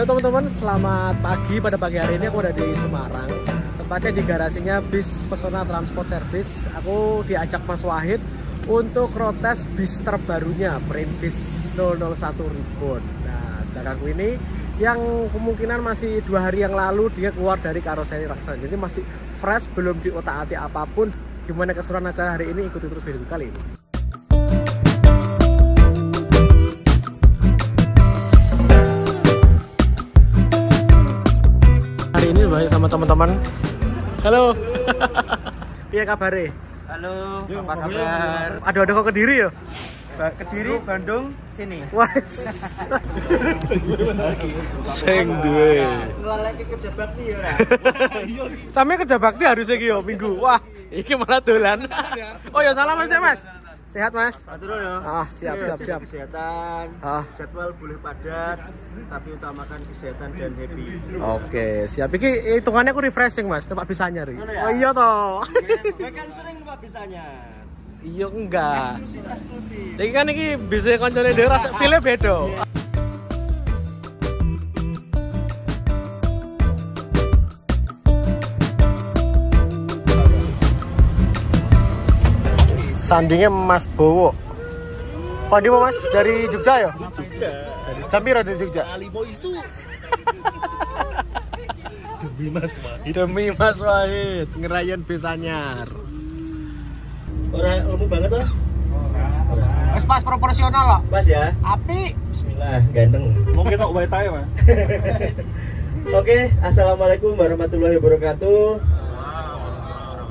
Halo teman-teman, selamat pagi. Pada pagi hari ini aku ada di Semarang, tepatnya di garasinya bis Pesona Transport Service. Aku diajak Mas Wahid untuk rotes bis terbarunya, Perintis 001 Reborn. Nah, belakangku ini yang kemungkinan masih 2 hari yang lalu dia keluar dari karoseri raksasa, jadi masih fresh, belum diotak-atik apapun. Gimana keseruan acara hari ini? Ikuti terus video kali ini. Hari ini banyak sama teman-teman. Halo. Iya kabare? Halo, apa kabar? Ada kok Kediri ya? Kediri, Bandung, sini. Wah. Sing duwe. Ngelaleki kerja bakti ya ora? Sampe kerja bakti harusnya iki yo Minggu. Wah, iki malah dolan. Oh ya, salam aja Mas. Sehat Mas? Atur ya. Siap. Kesehatan. Jadwal boleh padat, tapi utamakan kesehatan dan happy. Oke, siap. Iki hitungannya aku refreshing Mas, tempat bisa nyari. Oh iya toh. Kowe kan sering tempat bisanya. Iya enggak. Eksklusif. Iki kan iki bisa koncone dhewe rasa file beda. Sandingnya Mas Bowo. Pandi mau Mas dari Jogja ya? Jogja. Jam piro dari Jogja? Alimo isu. Demi Mas Wahid. Demi Mas Wahid ngerayain bis anyar. Ora ilmu banget loh. Wes pas proporsional loh. Pas ya. Api. Bismillah, ganteng. Mau kita ubah tayo Mas. Oke, assalamualaikum warahmatullahi wabarakatuh.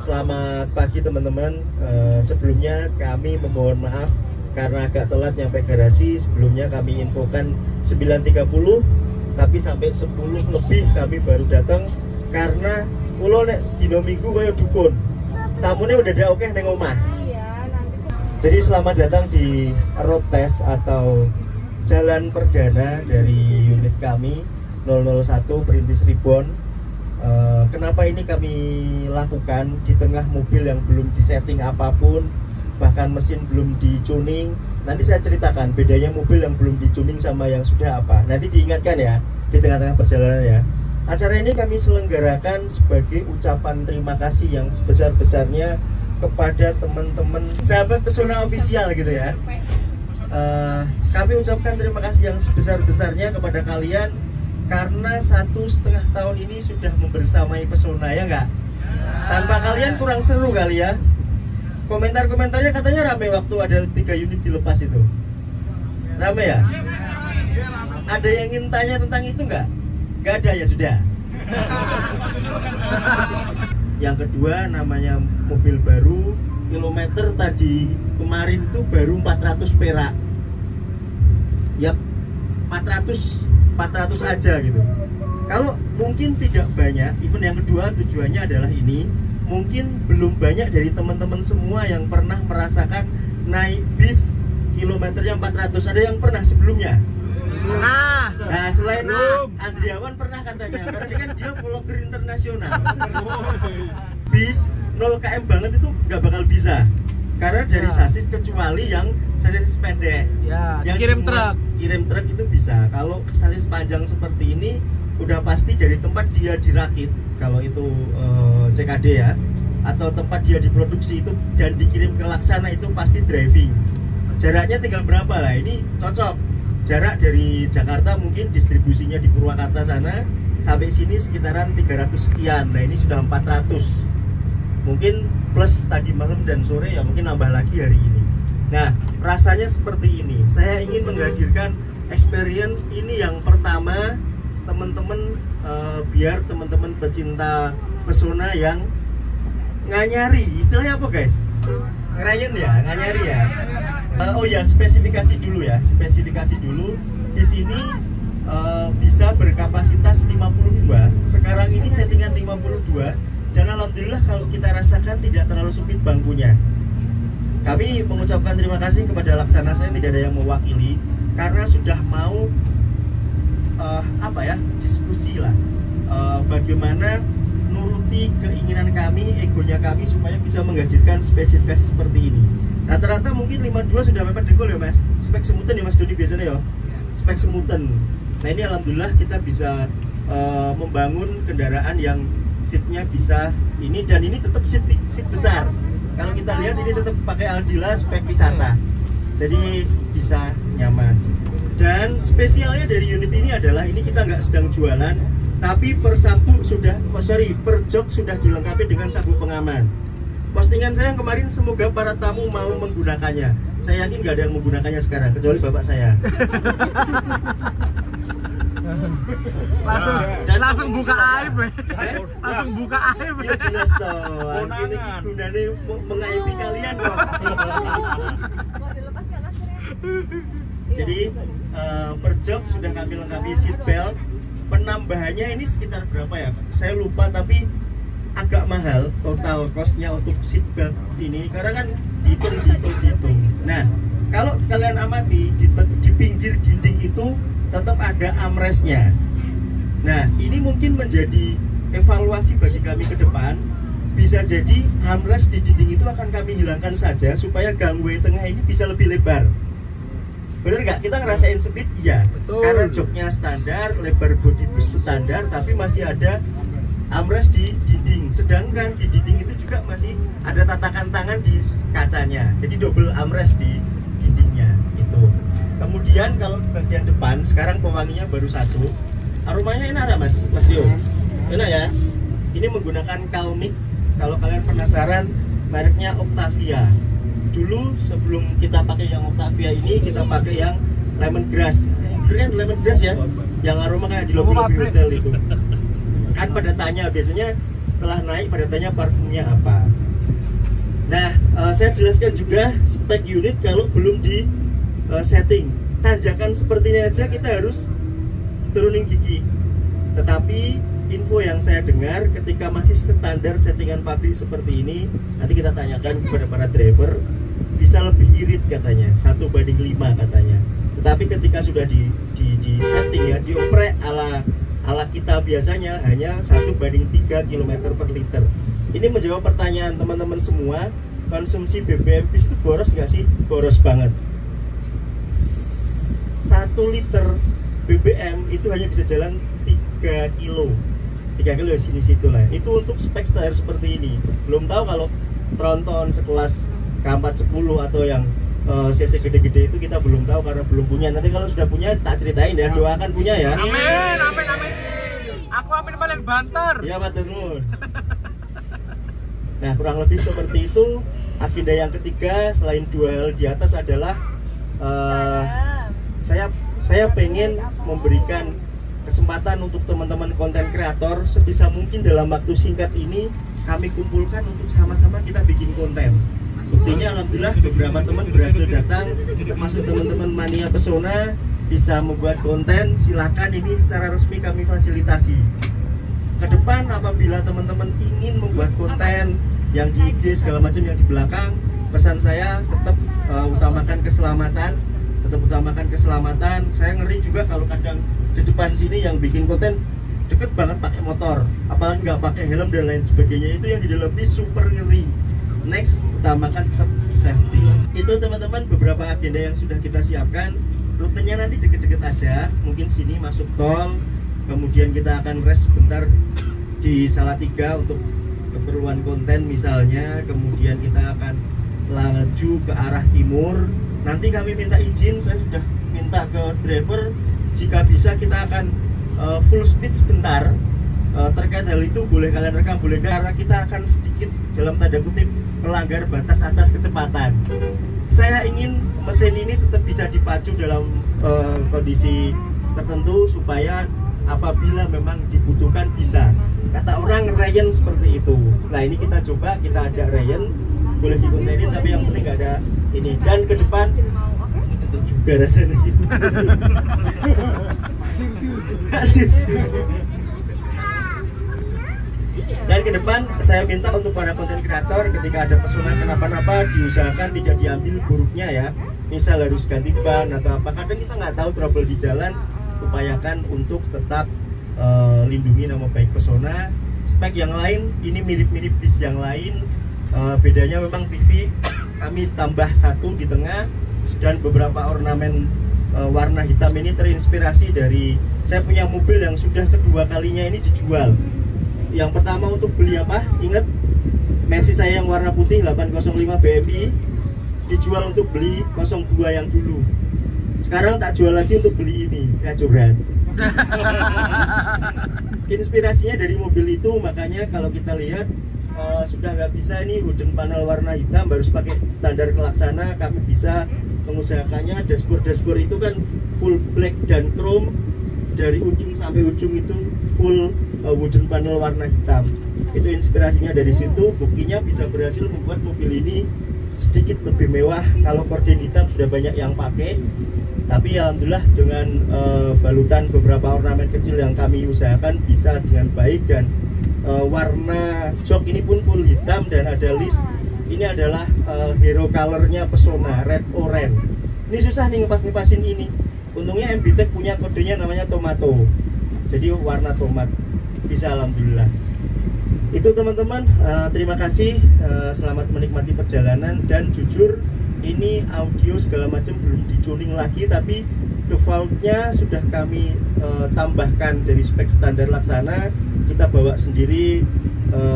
Selamat pagi teman-teman. Sebelumnya kami memohon maaf karena agak telat nyampe garasi. Sebelumnya kami infokan 9.30, tapi sampai 10 lebih kami baru datang karena ulo nek dino minggu kaya dukun. Tamune udah ada oke neng omah. Jadi selamat datang di road test atau jalan perdana dari unit kami 001 Perintis Reborn. Kenapa ini kami lakukan di tengah mobil yang belum disetting apapun, bahkan mesin belum dicuning. Nanti saya ceritakan bedanya mobil yang belum dicuning sama yang sudah apa. Nanti diingatkan ya di tengah-tengah perjalanan ya. Acara ini kami selenggarakan sebagai ucapan terima kasih yang sebesar-besarnya kepada teman-teman sahabat Pesona Official gitu ya. Kami ucapkan terima kasih yang sebesar-besarnya kepada kalian karena 1,5 tahun ini sudah membersamai Pesona, ya enggak? Tanpa kalian kurang seru kali ya. Komentar-komentarnya katanya rame waktu ada 3 unit dilepas itu. Rame ya? Ada yang ingin tanya tentang itu enggak? Enggak ada ya sudah. Yang kedua namanya mobil baru, kilometer tadi kemarin tuh baru 400 perak. Yap, 400 aja gitu. Kalau mungkin tidak banyak, even yang kedua tujuannya adalah ini, mungkin belum banyak dari teman-teman semua yang pernah merasakan naik bis kilometernya 400. Ada yang pernah sebelumnya? Nah selain Andriawan pernah katanya, karena ini kan dia vlogger internasional. Bis 0 km banget itu nggak bakal bisa karena dari sasis, kecuali yang sasis pendek Ya, yang kirim truk. Kirim truk itu bisa. Kalau sasis panjang seperti ini udah pasti dari tempat dia dirakit, kalau itu CKD ya, atau tempat dia diproduksi itu dan dikirim ke Laksana itu pasti driving. Jaraknya tinggal berapa lah, ini cocok. Jarak dari Jakarta mungkin distribusinya di Purwakarta sana sampai sini sekitaran 300 sekian. Nah ini sudah 400. Mungkin plus tadi malam dan sore ya, mungkin nambah lagi hari ini. Nah rasanya seperti ini. Saya ingin menghadirkan experience ini yang pertama teman-teman, biar teman-teman pecinta Pesona yang nganyari, istilahnya apa guys? Ngerayen ya, nganyari ya. Oh ya, spesifikasi dulu ya, spesifikasi dulu. Di sini bisa berkapasitas 52. Sekarang ini settingan 52. Dan alhamdulillah kalau kita rasakan tidak terlalu sempit bangkunya. Kami mengucapkan terima kasih kepada Laksana, saya tidak ada yang mewakili karena sudah mau diskusi lah, bagaimana nuruti keinginan kami, egonya kami supaya bisa menghadirkan spesifikasi seperti ini. Rata-rata mungkin 52 sudah mepet dengkul ya Mas. Spek semutan ya Mas Doni biasanya ya. Spek semutan. Nah ini alhamdulillah kita bisa membangun kendaraan yang seatnya bisa ini, dan ini tetap seat besar. Kalau kita lihat ini tetap pakai Aldila spek wisata, jadi bisa nyaman. Dan spesialnya dari unit ini adalah ini kita nggak sedang jualan, tapi per sabuk sudah, per jok sudah dilengkapi dengan sabuk pengaman. Postingan saya yang kemarin, semoga para tamu mau menggunakannya. Saya yakin nggak ada yang menggunakannya sekarang, kecuali bapak saya. langsung buka aib, langsung buka aib. Ya jelas toh, ini gunanya mengaibi kalian kok. Jadi per jok sudah kami lengkapi seat belt. Penambahannya ini sekitar berapa ya? Saya lupa, tapi agak mahal total costnya untuk seat belt ini, karena kan dihitung. Nah, kalau kalian amati di pinggir dinding itu tetap ada armrestnya. Nah, ini mungkin menjadi evaluasi bagi kami ke depan. Bisa jadi armrest di dinding itu akan kami hilangkan saja supaya gangway tengah ini bisa lebih lebar. Bener nggak? Kita ngerasain speed? Iya. Betul. Karena joknya standar, lebar body bus standar, tapi masih ada armrest di dinding. Sedangkan di dinding itu juga masih ada tatakan tangan di kacanya. Jadi double armrest di dindingnya itu. Kemudian kalau bagian depan, sekarang pewanginya baru satu. Aromanya enak nggak Mas Rio? Enak ya? Ini menggunakan Calmic. Kalau kalian penasaran, mereknya Octavia. Dulu sebelum kita pakai yang Octavia ini, kita pakai yang lemongrass. Keren lemongrass ya? Yang aroma kayak di lobby hotel itu. Kan pada tanya, biasanya setelah naik pada tanya parfumnya apa. Nah, saya jelaskan juga spek unit kalau belum di setting. Tanjakan seperti ini aja kita harus turunin gigi. Tetapi info yang saya dengar, ketika masih standar settingan pabrik seperti ini, nanti kita tanyakan kepada para driver, bisa lebih irit katanya, 1:5 katanya. Tetapi ketika sudah di setting ya, dioprek ala kita biasanya hanya 1:3 km/liter. Ini menjawab pertanyaan teman-teman semua, konsumsi BBM bis itu boros nggak sih? Boros banget. 1 liter BBM itu hanya bisa jalan 3 kilo. 3 kilo sini-situ lah. Itu untuk spek standar seperti ini. Belum tahu kalau tronton sekelas K410 atau yang CC gede-gede itu kita belum tahu karena belum punya. Nanti kalau sudah punya tak ceritain ya, doakan punya ya. Amin. Aku amin balik banter. Ya matur nuwun. Nah, kurang lebih seperti itu. Agenda yang ketiga selain 2 hal di atas adalah saya pengen memberikan kesempatan untuk teman-teman konten kreator sebisa mungkin dalam waktu singkat ini kami kumpulkan untuk sama-sama kita bikin konten. Buktinya alhamdulillah beberapa teman berhasil datang, termasuk teman-teman Mania Pesona bisa membuat konten. Silakan, ini secara resmi kami fasilitasi. Ke depan apabila teman-teman ingin membuat konten yang di IG segala macam yang di belakang, pesan saya tetap utamakan keselamatan. Saya ngeri juga kalau kadang di depan sini yang bikin konten deket banget pakai motor, apalagi nggak pakai helm dan lain sebagainya. Itu yang di dalam bis super ngeri. Next, utamakan tetap safety. Itu teman-teman beberapa agenda yang sudah kita siapkan. Rutenya nanti deket-deket aja, mungkin sini masuk tol, kemudian kita akan rest sebentar di Salatiga untuk keperluan konten misalnya, kemudian kita akan laju ke arah timur. Nanti kami minta izin, saya sudah minta ke driver, jika bisa kita akan full speed sebentar. Terkait hal itu boleh kalian rekam, boleh enggak, karena kita akan sedikit dalam tanda kutip melanggar batas atas kecepatan. Saya ingin mesin ini tetap bisa dipacu dalam kondisi tertentu supaya apabila memang dibutuhkan bisa. Kata orang Ryan seperti itu. Nah ini kita coba, kita ajak Ryan, boleh dikontenin tapi yang penting nggak ada ini. Dan ke depan kenceng juga rasanya. Dan ke depan saya minta untuk para konten kreator, ketika ada pesona kenapa-napa diusahakan tidak diambil buruknya ya. Misal harus ganti ban atau apa, kadang kita nggak tahu trouble di jalan. Upayakan untuk tetap lindungi nama baik pesona. Spek yang lain ini mirip-mirip bis yang lain, bedanya memang TV kami tambah 1 di tengah dan beberapa ornamen warna hitam ini terinspirasi dari saya punya mobil yang sudah kedua kalinya ini dijual. Yang pertama untuk beli apa? Ingat Mercy saya yang warna putih 805 BMI dijual untuk beli 02 yang dulu. Sekarang tak jual lagi untuk beli ini. Ya curhat. Inspirasinya dari mobil itu, makanya kalau kita lihat sudah nggak bisa ini wooden panel warna hitam, harus pakai standar Laksana. Kami bisa mengusahakannya. Dashboard itu kan full black dan chrome, dari ujung sampai ujung itu full wooden panel warna hitam. Itu inspirasinya dari situ. Buktinya bisa berhasil membuat mobil ini sedikit lebih mewah. Kalau korden hitam sudah banyak yang pakai, tapi alhamdulillah dengan balutan beberapa ornamen kecil yang kami usahakan bisa dengan baik. Dan warna jok ini pun full hitam dan ada list. Ini adalah hero colornya Pesona, red orange. Ini susah nih ngepas-ngepasin ini. Untungnya MBTech punya kodenya namanya tomato, jadi warna tomat. Bisa alhamdulillah. Itu teman-teman, terima kasih, selamat menikmati perjalanan. Dan jujur ini audio segala macam belum dicuning lagi, tapi defaultnya sudah kami tambahkan dari spek standar Laksana. Kita bawa sendiri,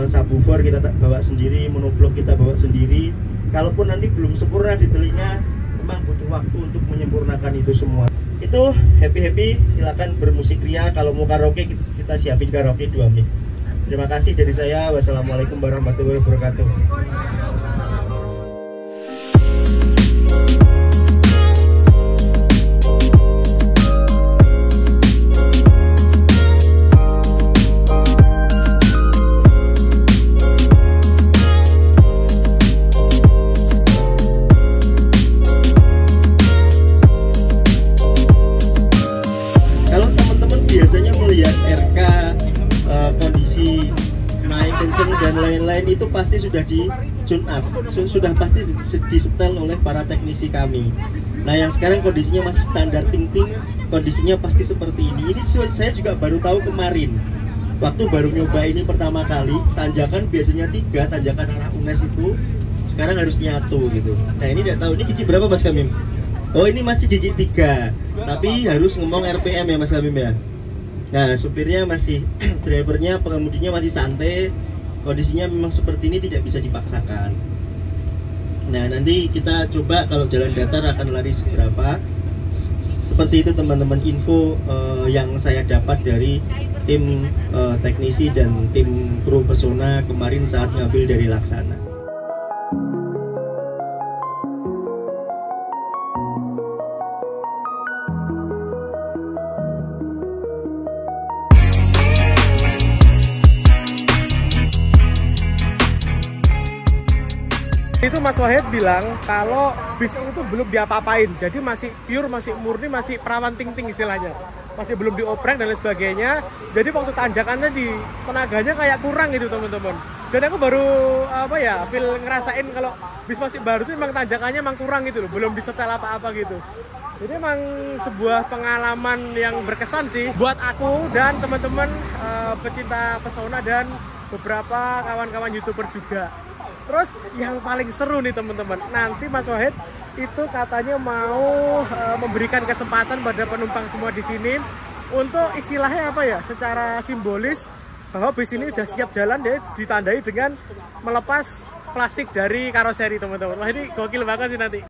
subwoofer kita bawa sendiri, monoblock kita bawa sendiri. Kalaupun nanti belum sempurna di telinga, memang butuh waktu untuk menyempurnakan itu semua. Itu happy silakan bermusik ria. Kalau mau karaoke kita siapin karaoke 2 mic. Terima kasih dari saya. Wassalamualaikum warahmatullahi wabarakatuh. Biasanya melihat RK kondisi naik kenceng dan lain-lain itu pasti sudah di tune up, sudah pasti disetel oleh para teknisi kami. Nah yang sekarang kondisinya masih standar ting-ting, kondisinya pasti seperti ini. Ini saya juga baru tahu kemarin waktu baru nyoba ini pertama kali. Tanjakan biasanya 3, tanjakan arah UNES itu sekarang harus nyatu gitu. Nah ini tidak tahu ini gigi berapa Mas Kamim? Oh ini masih gigi 3, tapi harus ngomong RPM ya Mas Kamim ya. Nah supirnya masih, drivernya, pengemudinya masih santai. Kondisinya memang seperti ini, tidak bisa dipaksakan. Nah nanti kita coba kalau jalan datar akan lari seberapa. Seperti itu teman-teman info yang saya dapat dari tim teknisi dan tim kru Pesona kemarin saat ngambil dari Laksana. Itu Mas Wahid bilang kalau bis ini tuh belum diapa-apain, jadi masih pure, masih murni, masih perawan ting-ting istilahnya, masih belum dioprek dan lain sebagainya. Jadi waktu tanjakannya di tenaganya kayak kurang gitu teman-teman. Dan aku baru feel ngerasain kalau bis masih baru itu emang tanjakannya emang kurang gitu loh, belum disetel apa-apa gitu. Jadi emang sebuah pengalaman yang berkesan sih buat aku dan teman-teman pecinta Pesona dan beberapa kawan-kawan YouTuber juga. Terus yang paling seru nih teman-teman, nanti Mas Wahid itu katanya mau memberikan kesempatan pada penumpang semua di sini untuk istilahnya apa ya, secara simbolis bahwa bis ini udah siap jalan deh, ditandai dengan melepas plastik dari karoseri teman-teman. Wah ini gokil banget sih nanti.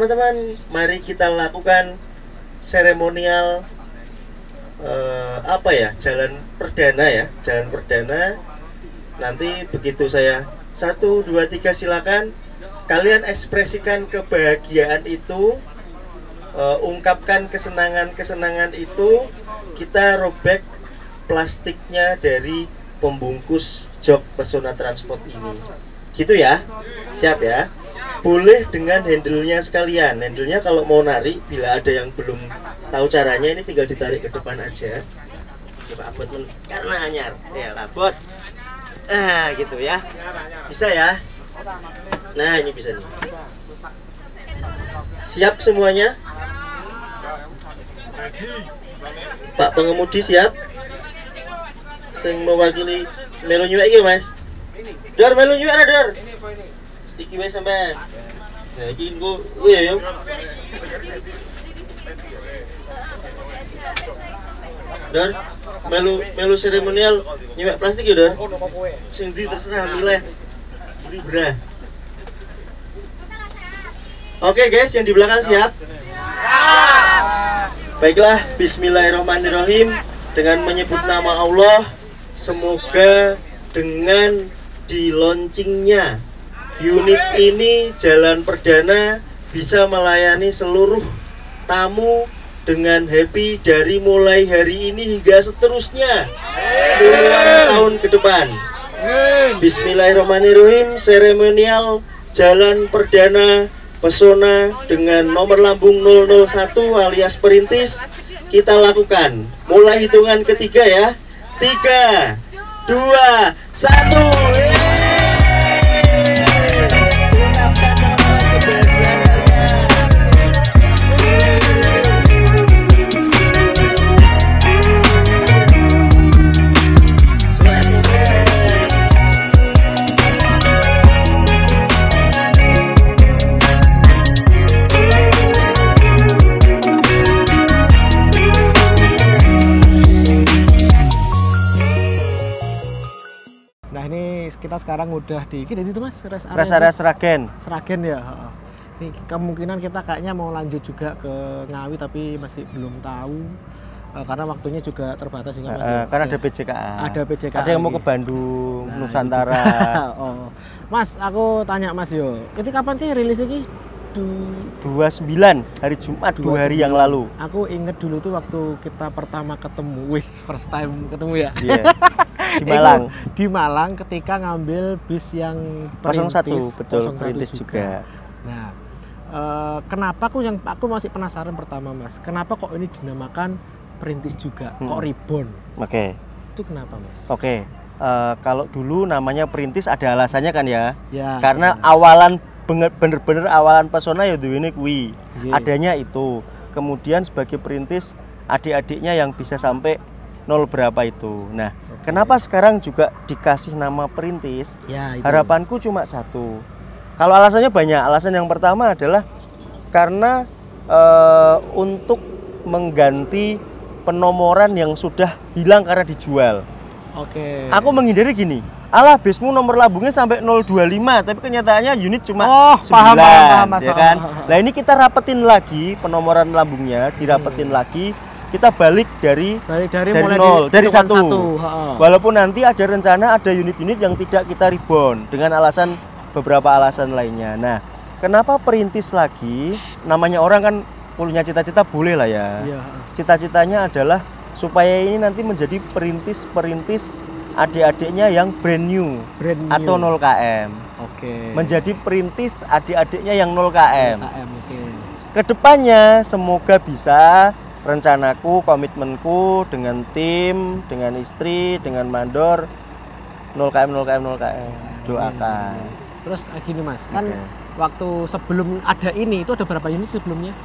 teman-teman, mari kita lakukan seremonial jalan perdana ya, jalan perdana. Nanti begitu saya 1, 2, 3 silakan, kalian ekspresikan kebahagiaan itu, ungkapkan kesenangan itu. Kita robek plastiknya dari pembungkus jok Pesona Transport ini, gitu ya. Siap ya. Boleh dengan handle-nya sekalian. Handle-nya kalau mau narik, bila ada yang belum tahu caranya, ini tinggal ditarik ke depan aja. Coba abot karena anyar. Ya lah, bot. Nah, gitu ya. Bisa ya. Nah, ini bisa nih. Siap semuanya? Pak pengemudi siap? Sing mewakili melu nyuwek iki, Mas. Dor melu nyuwek ra, Dor. Iki wis sampean. Nah, iki engko ya yo. Dor, melu seremonial nyuwek plastik ya, Dor. Sing ndi terserah milih. Bra. Oke guys, yang di belakang siap? Baiklah, bismillahirrahmanirrahim. Dengan menyebut nama Allah, semoga dengan di launchingnya unit ini jalan perdana bisa melayani seluruh tamu dengan happy dari mulai hari ini hingga seterusnya puluhan tahun ke depan. Bismillahirrahmanirrahim. Seremonial jalan perdana Pesona dengan nomor lambung 001 alias perintis kita lakukan. Mulai hitungan ketiga ya. 3, 2, 1. Kita sekarang udah di itu Mas, rest area Sragen. Sragen ya. Ini kemungkinan kita kayaknya mau lanjut juga ke Ngawi tapi masih belum tahu karena waktunya juga terbatas ya Mas. Karena ada PJKA. Ada PJKA. Ada yang mau ke Bandung, Nusantara. Oh. Mas, aku tanya Mas yo. Itu kapan sih rilis ini? 29 hari Jumat 2 hari yang lalu. Aku inget dulu tuh waktu kita pertama ketemu, first time ketemu ya. Yeah. Di Malang. Di Malang ketika ngambil bis yang perintis, 01, betul, perintis juga. Nah, kenapa aku masih penasaran pertama Mas, kenapa kok ini dinamakan perintis juga, kok Reborn? Oke. Itu kenapa Mas? Oke. Kalau dulu namanya perintis ada alasannya kan ya? Ya. Karena awalan bener-bener awalan Pesona ya duwene kuwi. Adanya itu. Kemudian sebagai perintis adik-adiknya yang bisa sampai 0 berapa itu. Nah, kenapa sekarang juga dikasih nama perintis? Ya, itu. Harapanku cuma satu. Kalau alasannya banyak. Alasan yang pertama adalah karena untuk mengganti penomoran yang sudah hilang karena dijual. Oke. Aku menghindari gini. Alah, bismu nomor lambungnya sampai 025, tapi kenyataannya unit cuma 9, paham, ya kan? Nah, ini kita rapetin lagi penomoran lambungnya, dirapetin lagi. Kita balik dari 0, dari 1. Walaupun nanti ada rencana ada unit-unit yang tidak kita reborn dengan beberapa alasan lainnya. Nah, kenapa perintis lagi? Namanya orang kan punya cita-cita, boleh lah ya. Cita-citanya adalah supaya ini nanti menjadi perintis adik-adiknya yang brand new atau 0 km. Oke. Menjadi perintis adik-adiknya yang 0 km. Okay. Kedepannya semoga bisa, rencanaku, komitmenku dengan tim, dengan istri, dengan mandor 0 km. Doakan. Terus gini Mas, kan waktu sebelum ada ini itu ada berapa unit sebelumnya?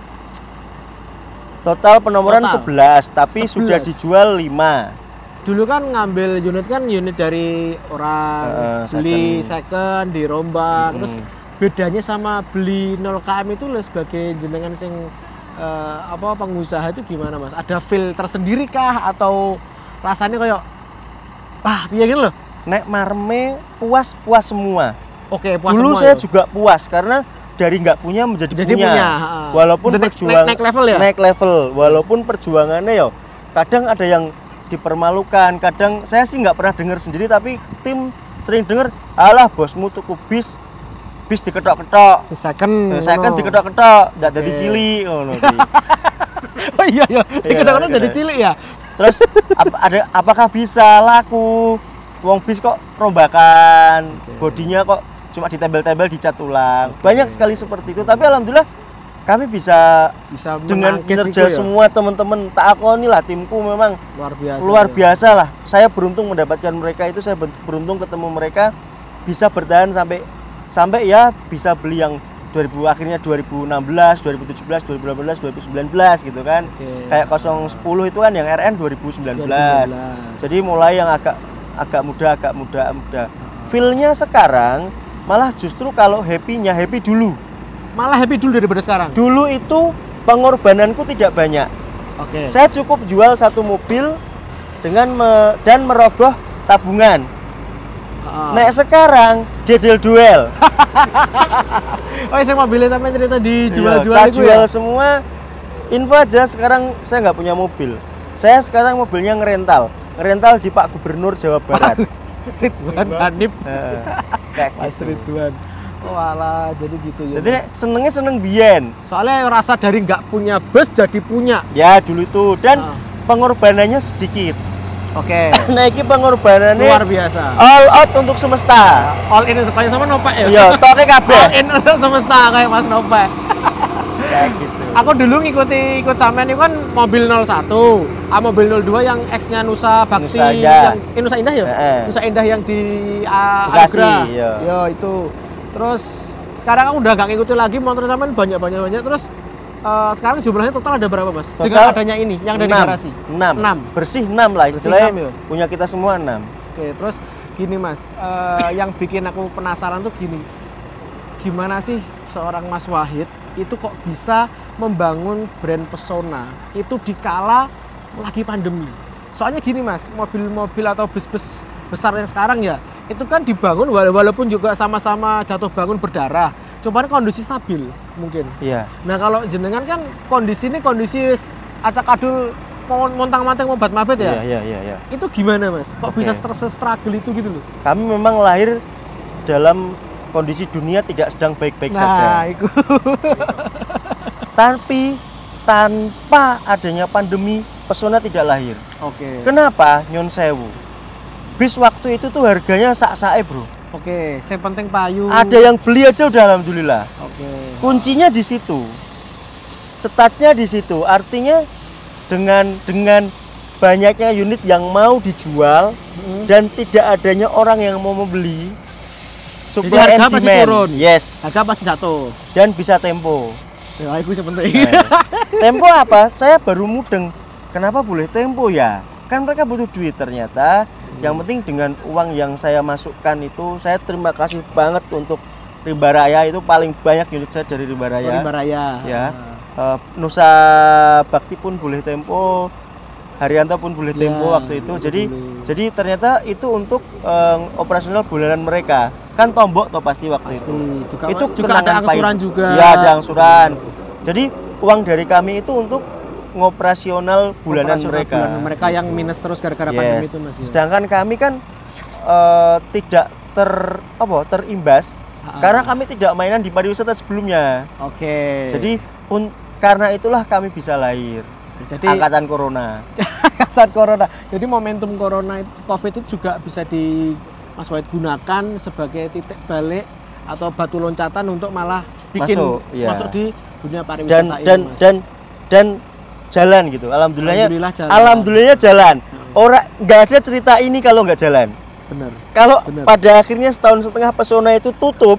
Total penomoran 11, tapi sudah dijual 5. Dulu kan ngambil unit dari orang beli second dirombak. Terus bedanya sama beli 0 km itu sebagai jenengan sing pengusaha itu gimana Mas? Ada feel tersendiri kah atau rasanya kayak piye gitu loh? Nek marme puas semua. Oke, puas dulu semua saya ya? juga puas karena dari nggak punya menjadi Jadi punya. Walaupun naik level ya. Naik level, walaupun perjuangannya ya kadang ada yang dipermalukan, kadang saya sih nggak pernah dengar sendiri, tapi tim sering dengar, alah bosmu tuku bis diketok-ketok, second diketok-ketok, nggak jadi cili, ngono. Oh iya, diketok-ketok jadi cili ya. Terus apakah bisa laku? Wong bis kok rombakan, bodinya kok cuma ditempel-tempel dicat ulang. Banyak sekali seperti itu, tapi alhamdulillah kami bisa dengan kerja semua teman-teman, tak akoni lah, timku memang luar biasa lah. Saya beruntung mendapatkan mereka itu, saya beruntung ketemu mereka, bisa bertahan sampai ya bisa beli yang 2016, 2017, 2018, 2019 gitu kan. Kayak 010 itu kan yang RN 2019. Jadi mulai yang agak muda. Feel-nya sekarang malah justru kalau happy-nya happy dulu. Malah happy dulu daripada sekarang. Dulu itu pengorbananku tidak banyak. Saya cukup jual satu mobil dan merogoh tabungan. Nek sekarang dedel duel. Oh, saya mobilnya sampai cerita dijual-jual itu jual semua. Info aja, sekarang saya nggak punya mobil. Saya sekarang mobilnya ngerental di Pak Gubernur Jawa Barat. Ridwan Hanif. Kayak Mas Ridwan. Oh alah, jadi gitu ya. Jadi senengnya seneng biyen. Soalnya rasa dari nggak punya bus jadi punya. Ya dulu itu, dan pengorbanannya sedikit. Nah ini pengorbanannya luar biasa. All out untuk semesta. All in kayak sama Nopek ya. Iya, toke kabeh. All in untuk semesta kayak Mas Nopek. Kayak gitu. Aku dulu ikut sampean itu kan mobil 01, mobil 02 yang X-nya Nusa Bakti, Nusa Indah ya? Nusa Indah yang di Agra. Yo itu. Terus sekarang aku udah gak ngikutin lagi motor sampean banyak. Terus sekarang jumlahnya total ada berapa, Mas? Total dengan adanya ini yang dari garasi. 6. Bersih 6 lah istilahnya. Punya kita semua 6. Terus gini, Mas. Yang bikin aku penasaran tuh gini. Gimana sih seorang Mas Wahid itu kok bisa membangun brand pesona itu dikala lagi pandemi? Soalnya gini, Mas, mobil-mobil atau bus-bus besar yang sekarang ya itu kan dibangun walaupun juga sama-sama jatuh bangun berdarah, cuman kondisi stabil mungkin. Iya. Nah kalau jenengan kan kondisi acak-adul montang-manting mobat-mabet ya. Iya. Itu gimana, Mas? Kok bisa struggle itu gitu loh? Kami memang lahir dalam kondisi dunia tidak sedang baik-baik saja. Itu. Tapi tanpa adanya pandemi, pesona tidak lahir. Kenapa? Nyon sewu. Bis waktu itu tuh harganya sak-sake, Bro. Saya penting payu. Ada yang beli aja udah alhamdulillah. Kuncinya di situ. Statnya di situ. Artinya dengan banyaknya unit yang mau dijual dan tidak adanya orang yang mau membeli, supply and demand. Yes. Harga pasti jatuh. Dan bisa tempo. Ya, itu penting. Tempo apa? Saya baru mudeng. Kenapa boleh tempo ya? Kan mereka butuh duit ternyata. Yang penting dengan uang yang saya masukkan itu, saya terima kasih banget untuk Rimba Raya, itu paling banyak unit saya dari Rimba Raya. Rimba Raya. Ya. Nusa Bakti pun boleh tempo. Haryanto pun boleh tempo waktu itu. Jadi ternyata itu untuk operasional bulanan mereka. Kan tombok toh pasti waktu itu. Juga ada angsuran juga. Ya, ada angsuran. Jadi uang dari kami itu untuk ngoperasional bulanan mereka yang minus terus gara-gara pandemi itu, Mas. Sedangkan kami kan tidak terimbas karena kami tidak mainan di pariwisata sebelumnya. Jadi karena itulah kami bisa lahir. Jadi angkatan corona. Jadi momentum corona itu, Covid itu juga bisa Mas Wahid gunakan sebagai titik balik atau batu loncatan untuk malah masuk di dunia pariwisata dan jalan gitu. Alhamdulillahnya jalan. Orang nggak ada cerita ini kalau nggak jalan. Benar. Kalau pada akhirnya setahun setengah pesona itu tutup,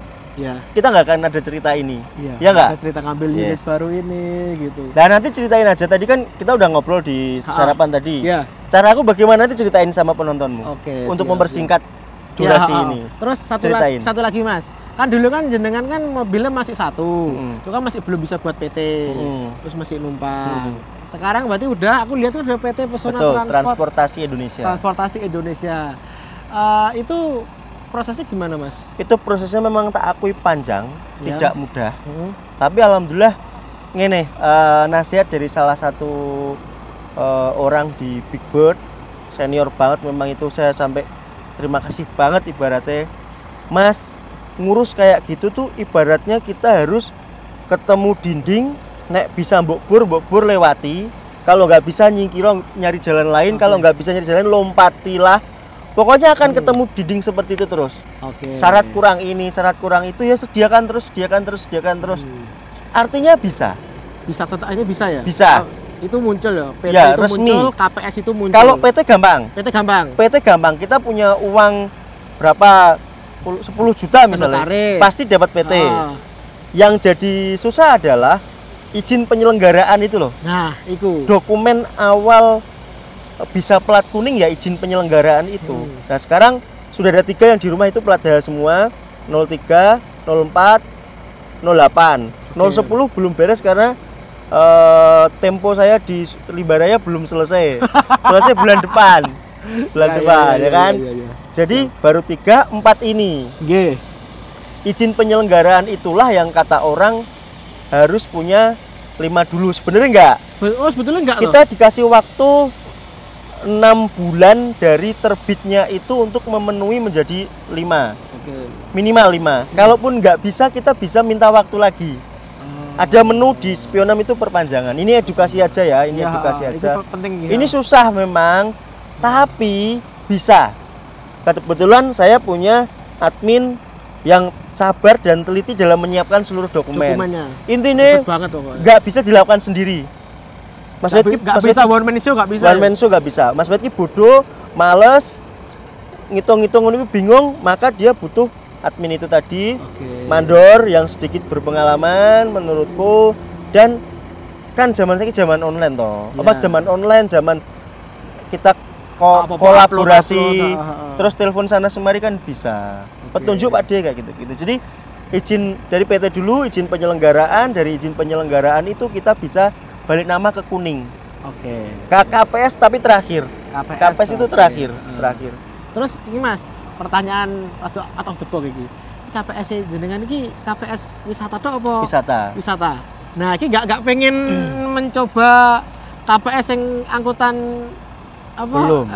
kita nggak akan ada cerita ini. Ya nggak? Ada cerita ngambil unit baru ini gitu. Dan nanti ceritain aja, tadi kan kita udah ngobrol di sarapan tadi. Cara aku bagaimana nanti ceritain sama penontonmu. Untuk mempersingkat durasi ini. Terus satu lagi, Mas. Kan dulu kan jenengan kan mobilnya masih satu. Itu kan masih belum bisa buat PT. Terus masih numpang. Sekarang berarti aku lihat tuh udah PT Pesona Transportasi Indonesia. Itu prosesnya gimana, Mas? Itu prosesnya memang tak akui panjang, Ya. tidak mudah. Tapi alhamdulillah ngene, nasihat dari salah satu orang di Big Bird, senior banget memang itu, saya sampai terima kasih banget ibaratnya. Mas, ngurus kayak gitu tuh ibaratnya kita harus ketemu dinding, nek bisa mbok bur lewati. Kalau nggak bisa nyingkiro nyari jalan lain, kalau nggak bisa nyari jalan lompatilah. Pokoknya akan ketemu dinding seperti itu terus. Syarat kurang ini, syarat kurang itu ya sediakan terus. Artinya bisa. Bisa tetapnya bisa ya? Bisa. Itu muncul ya, PT Ya, itu resmi. muncul, KPS itu muncul. Kalau PT gampang. PT gampang. Kita punya uang berapa 10 juta misalnya, Notaris. pasti dapat PT. Yang jadi susah adalah izin penyelenggaraan itu loh. Nah, itu. Dokumen awal bisa plat kuning ya izin penyelenggaraan itu. Nah, sekarang sudah ada 3 yang di rumah itu plat H semua, 03, 04, 08. 010 belum beres karena tempo saya di Limbaraya belum selesai. Selesai bulan depan. Ya kan? Jadi baru 3, 4 ini. Izin penyelenggaraan itulah yang kata orang harus punya 5 dulu. Sebenarnya enggak. Oh, sebetulnya enggak. Kita dikasih waktu 6 bulan dari terbitnya itu untuk memenuhi menjadi 5. Minimal 5. Kalaupun nggak bisa, kita bisa minta waktu lagi. Ada menu di Spionam itu perpanjangan. Ini edukasi aja ya, ini edukasi aja. Penting, ini susah memang, tapi bisa. Kebetulan saya punya admin yang sabar dan teliti dalam menyiapkan seluruh dokumennya. Intinya nggak bisa dilakukan sendiri. Mas Wetki nggak bisa one man show, nggak bisa. One man show nggak bisa. Mas Wetki bodoh, males, ngitung-ngitung ini bingung, maka dia butuh admin itu tadi, mandor yang sedikit berpengalaman menurutku. Dan kan zaman sekarang zaman online toh. Apa zaman online, zaman kita kolaborasi, terus telepon sana semari kan bisa. Petunjuk Pak D kayak gitu. Jadi izin dari PT dulu, izin penyelenggaraan, dari izin penyelenggaraan itu kita bisa balik nama ke kuning. KPS tapi terakhir. KPS itu terakhir. Terus ini Mas, pertanyaan atau jebok iki. KPS jenengan iki KPS wisata tok apa? Wisata. Nah, iki enggak pengen mencoba KPS yang angkutan apa?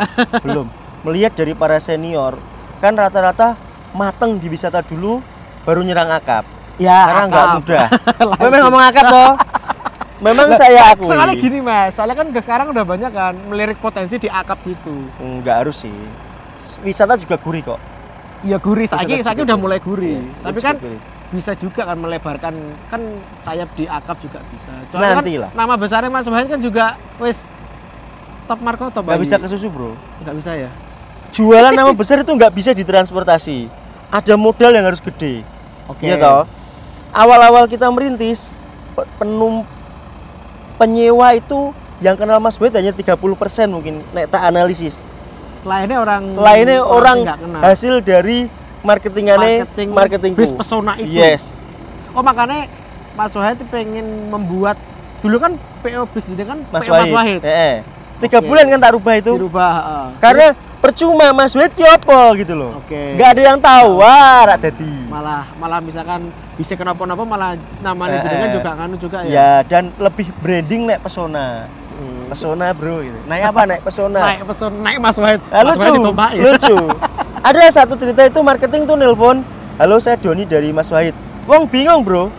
Belum. Melihat dari para senior, kan rata-rata mateng di wisata dulu baru nyerang akap. Ya, karena nggak mudah. Memang ngomong akap toh. Memang saya akui. Soalnya gini Mas, soalnya kan sekarang udah banyak kan melirik potensi di akap gitu. Enggak harus sih. Wisata juga gurih kok. Iya gurih, saiki udah mulai gurih. Tapi kan gurih. Bisa juga kan melebarkan kan sayap di akap juga bisa. Nanti kan lah. Nama besarnya Mas Wahid kan juga wis top marko top. Nggak bisa ke susu bro. Nggak bisa ya. Jualan nama besar itu nggak bisa ditransportasi. Ada modal yang harus gede. Iya toh. Awal-awal kita merintis penyewa itu yang kenal Mas Wahid hanya 30% mungkin nek tak analisis. Lainnya orang hasil dari marketing bis pesona itu. Yes. Oh makanya Mas Wahid pengen membuat dulu kan PO bis ini kan Mas PO Wahid. Mas Wahid. 3 bulan kan tak rubah itu. Karena percuma Mas Wahid ki opo gitu loh. Nggak ada yang tahu, wah rak dadi. Malah misalkan bisa kenapa-napa malah namanya jenengan juga nganu juga ya. Ya, dan lebih branding nek pesona. Pesona bro gitu. Naik apa naik pesona? Naik Mas Wahid. Lucu. Ada satu cerita itu marketing tuh nelpon, "Halo, saya Doni dari Mas Wahid." Wong bingung, Bro.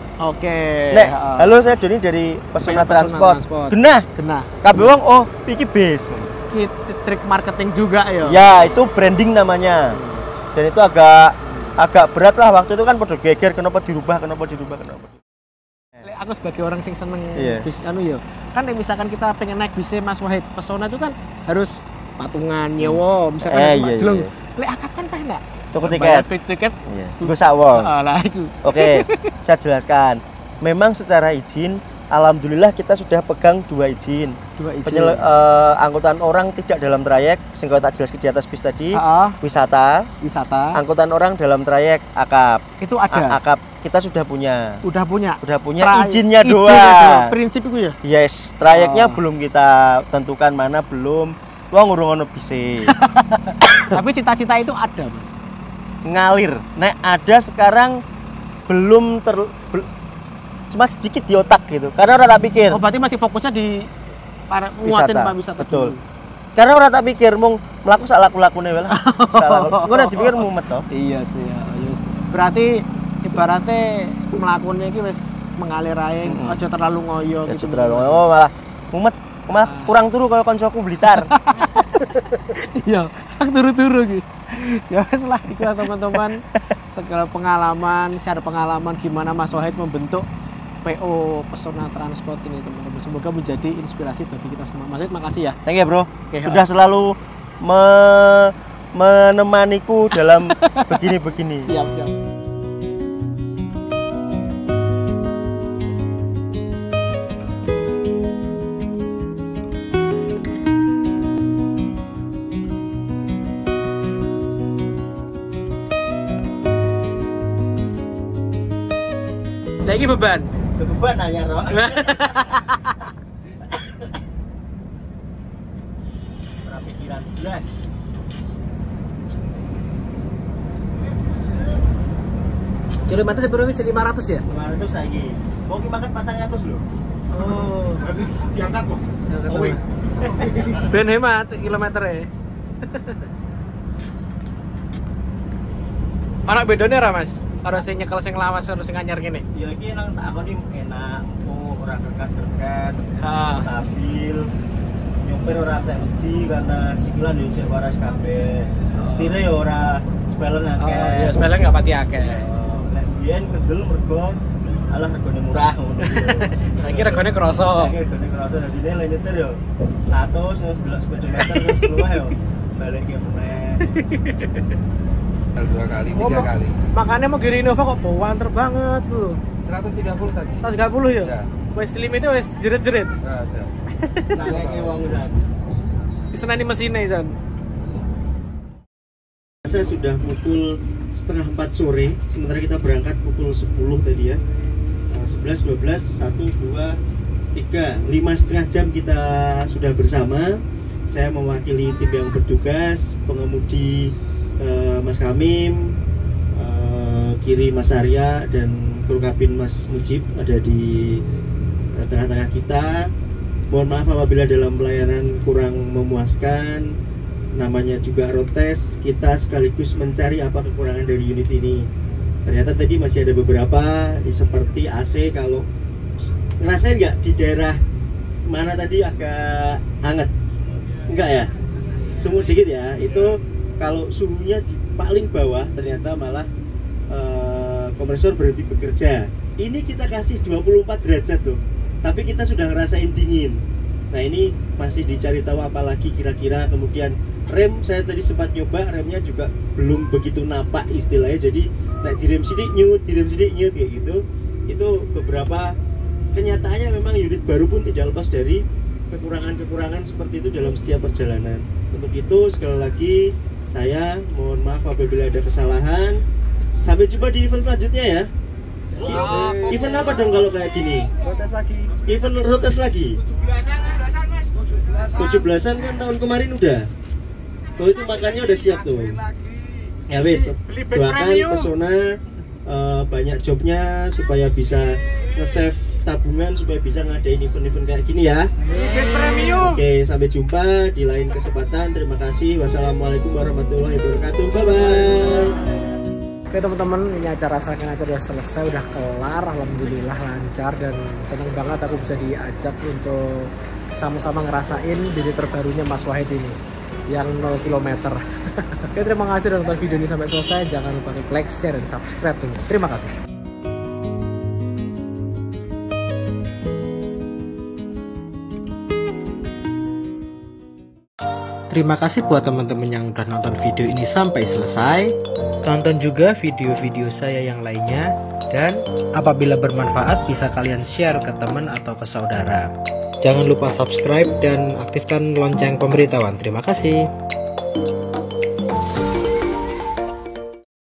Nek, "Halo, saya Doni dari Pesona Transport." Genah. Kabeh wong, "Oh, iki bis." Iki trik marketing juga ya. Ya, itu branding namanya. Dan itu agak berat lah waktu itu kan pada geger kenapa dirubah. Aku sebagai orang sing seneng bis kan misalkan kita pengen naik bis Mas Wahid Pesona itu kan harus patungan nyewa misalkan jeleng. Lek akap kan penak. Tuku tiket. Iya. Gue sawong. Oke, saya jelaskan. Memang secara izin alhamdulillah kita sudah pegang 2 izin. Angkutan orang tidak dalam trayek, sing tak jelaskan di atas bis tadi. Wisata. Angkutan orang dalam trayek akap. Itu ada. Akap kita sudah punya. Udah punya Izinnya doang. Prinsip itu ya. Yes, trayeknya belum kita tentukan mana belum. Wong urung ono bise. Tapi cita-cita itu ada, Mas. ngalir. Nek ada sekarang belum cuma sedikit di otak gitu. Karena orang tak pikir. Oh, berarti masih fokusnya di nguatin pariwisata. Betul. Karena orang tak pikir mung mlaku sak laku-lakune wae lah. Sak ora dipikir mumet to. Iya sih ya. Berarti ibaratnya mlakune iki wis mengalir ae, aja terlalu ngoyo gitu. Aja terlalu ngoyo malah mumet, malah kurang turu kaya kancaku Blitar. Iya, aku turu-turu iki. Ya wis lah iku teman-teman segala pengalaman, share pengalaman gimana Mas Wahid membentuk PO Pesona Transport ini teman-teman. Semoga menjadi inspirasi bagi kita semua. Mas Wahid makasih ya. Thank you, Bro. Oke, sudah selalu menemaniku dalam begini-begini. Siap. Lagi beban. Beban hanya roh. Pikiran jelas. Kilometer seberapa sih? 500 ya? 500 saiki. Mau makan 400 lho. Oh, habis diangkat kok. Ben hemat kilometernya. Anak bedanya ra, Mas? Harus sing nyekel sing lawas harus sing anyar gini. Ya iki nang tak akoni enak, ora kekat-kekat, stabil. Nyopir ora tak wedi karena sikilan yo jek waras kabeh. Setire yo ora spelen akeh. Oh, iya spelen enggak pati akeh. Nek biyen kendel mergo alah regane murah ngono. Saiki regane kroso. Saiki regane kroso dadi nek nyetir yo 100 terus delok speedometer terus luwih yo balik ke meneh. 2 kali, 3 kali. Makanya mau Giri Innova kok banter banget tuh. 130 tadi. 130 ya? Ya. Wes limitnya wes jerit-jerit. Enggak ada. Nangeke wong udah. Disenani mesinnya Izan. Saya sudah pukul setengah 4 sore, sementara kita berangkat pukul 10 tadi ya. 11, 12, 1, 2, 3, 5,5 jam kita sudah bersama. Saya mewakili tim yang bertugas, pengemudi Mas Kamim, kiri Mas Arya, dan kru kabin Mas Mujib ada di tengah-tengah kita. Mohon maaf apabila dalam pelayanan kurang memuaskan. Namanya juga road test, kita sekaligus mencari apa kekurangan dari unit ini. Ternyata tadi masih ada beberapa seperti AC. Kalau ngerasain nggak di daerah mana tadi agak hangat? Enggak ya? Semua dikit ya. Itu kalau suhunya di paling bawah ternyata malah kompresor berhenti bekerja. Ini kita kasih 24 derajat tuh, tapi kita sudah ngerasain dingin. Nah ini masih dicari tahu apalagi kira-kira. Kemudian rem, saya tadi sempat nyoba, remnya juga belum begitu napak istilahnya. Jadi naik direm sidik nyut kayak gitu. Itu beberapa kenyataannya memang unit baru pun tidak lepas dari kekurangan-kekurangan seperti itu dalam setiap perjalanan. Untuk itu sekali lagi saya mohon maaf apabila ada kesalahan. Sampai jumpa di event selanjutnya ya. Event apa dong kalau kayak gini? Rotes lagi. Event rotes lagi. 17-an kan tahun kemarin udah. Kalau itu makannya udah siap tuh. Ya wes, doakan Pesona banyak jobnya supaya bisa nge-save tabungan supaya bisa ngadain event-event kayak gini ya. Oke, sampai jumpa di lain kesempatan. Terima kasih. Wassalamualaikum warahmatullahi wabarakatuh. Bye bye. Oke teman-teman, ini acara serangkaian acara udah selesai, udah kelar, alhamdulillah lancar, dan seneng banget aku bisa diajak untuk sama-sama ngerasain unit terbarunya Mas Wahid ini yang 0 km. Oke, terima kasih udah nonton video ini sampai selesai. Jangan lupa like, share, dan subscribe. Terima kasih. Terima kasih buat teman-teman yang udah nonton video ini sampai selesai. Tonton juga video-video saya yang lainnya, dan apabila bermanfaat bisa kalian share ke teman atau ke saudara. Jangan lupa subscribe dan aktifkan lonceng pemberitahuan. Terima kasih.